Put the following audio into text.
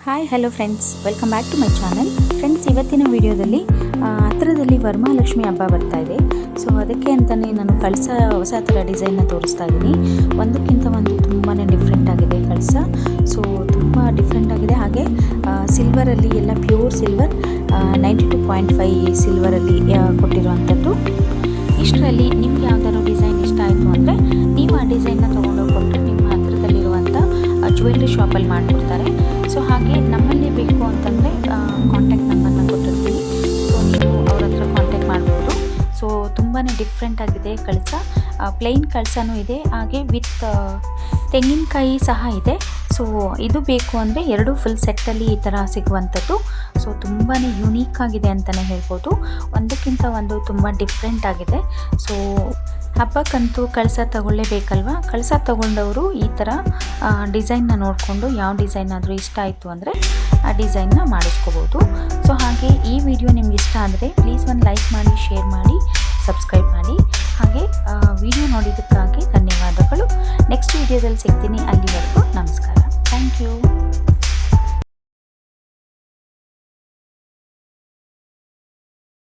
Hi hello friends, welcome back to my channel. Friends, ಇವತ್ತಿನ ವಿಡಿಯೋದಲ್ಲಿ ಹತ್ತಿರದಲ್ಲಿ ವರಮಹಾಲಕ್ಷ್ಮಿ ಹಬ್ಬ ಬರ್ತಾ ಇದೆ. ಸೊ ಅದಕ್ಕೆ ಅಂತಲೇ ನಾನು ಕಳಸ ಹೊಸ ಥರ ಡಿಸೈನ್ನ ತೋರಿಸ್ತಾ ಇದ್ದೀನಿ. ಒಂದಕ್ಕಿಂತ ಒಂದು ತುಂಬಾ ಡಿಫ್ರೆಂಟ್ ಆಗಿದೆ ಕಳಸ. ಸೊ ತುಂಬ ಡಿಫ್ರೆಂಟ್ ಆಗಿದೆ. ಹಾಗೆ ಸಿಲ್ವರಲ್ಲಿ ಎಲ್ಲ ಪ್ಯೂರ್ ಸಿಲ್ವರ್ 92.5 ಸಿಲ್ವರಲ್ಲಿ ಕೊಟ್ಟಿರುವಂಥದ್ದು. ಇಷ್ಟರಲ್ಲಿ ನಿಮ್ಗೆ ಯಾವ್ದಾದ್ರು ಡಿಸೈನ್ ಇಷ್ಟ ಆಯಿತು ಅಂದರೆ ನೀವು ಆ ಡಿಸೈನ್ನ ತೊಗೊಂಡೋಗಿ ಕೊಟ್ಟರೆ ನಿಮ್ಮ ಹತ್ತಿರದಲ್ಲಿರುವಂಥ ಜ್ಯುವೆಲ್ರಿ ಶಾಪಲ್ಲಿ ಮಾಡಿಕೊಡ್ತಾರೆ. ಸೊ ಹಾಗೆ ನಮ್ಮಲ್ಲಿ ಬೇಕು ಅಂತಂದರೆ ಕಾಂಟ್ಯಾಕ್ಟ್ ನಂಬರ್ನ ಕೊಟ್ಟಿರ್ತೀವಿ. ಸೊ ನೀವು ಅವ್ರ ಹತ್ರ ಕಾಂಟ್ಯಾಕ್ಟ್ ಮಾಡ್ಬೋದು. ಸೊ ತುಂಬಾ ಡಿಫ್ರೆಂಟ್ ಆಗಿದೆ ಕಳಸ. ಪ್ಲೈನ್ ಕಳಸನೂ ಇದೆ, ಹಾಗೆ ವಿತ್ ತೆಂಗಿನಕಾಯಿ ಸಹ ಇದೆ. ಸೊ ಇದು ಬೇಕು ಅಂದರೆ ಎರಡು ಫುಲ್ ಸೆಟ್ಟಲ್ಲಿ ಈ ಥರ ಸಿಗುವಂಥದ್ದು. ಸೊ ತುಂಬಾ ಯುನೀಕ್ ಆಗಿದೆ ಅಂತಲೇ ಹೇಳ್ಬೋದು. ಒಂದಕ್ಕಿಂತ ಒಂದು ತುಂಬ ಡಿಫ್ರೆಂಟ್ ಆಗಿದೆ. ಸೊ ಹಬ್ಬಕ್ಕಂತೂ ಕಳಸ ತಗೊಳ್ಳೇಬೇಕಲ್ವ. ಕಳಸ ತಗೊಂಡವರು ಈ ಥರ ಡಿಸೈನ್ನ ನೋಡಿಕೊಂಡು ಯಾವ ಡಿಸೈನ್ ಆದರೂ ಇಷ್ಟ ಆಯಿತು ಅಂದರೆ ಆ ಡಿಸೈನ್ನ ಮಾಡಿಸ್ಕೋಬೋದು. ಸೊ ಹಾಗೆ ಈ ವಿಡಿಯೋ ನಿಮ್ಗೆ ಇಷ್ಟ ಆದರೆ ಪ್ಲೀಸ್ ಒಂದು ಲೈಕ್ ಮಾಡಿ, ಶೇರ್ ಮಾಡಿ, ಸಬ್ಸ್ಕ್ರೈಬ್ ಮಾಡಿ. ಹಾಗೆ ವಿಡಿಯೋ ನೋಡಿದ್ದಕ್ಕಾಗಿ ಧನ್ಯವಾದಗಳು. ನೆಕ್ಸ್ಟ್ ವಿಡಿಯೋದಲ್ಲಿ ಸಿಗ್ತೀನಿ. ಅಲ್ಲಿವರೆಗೂ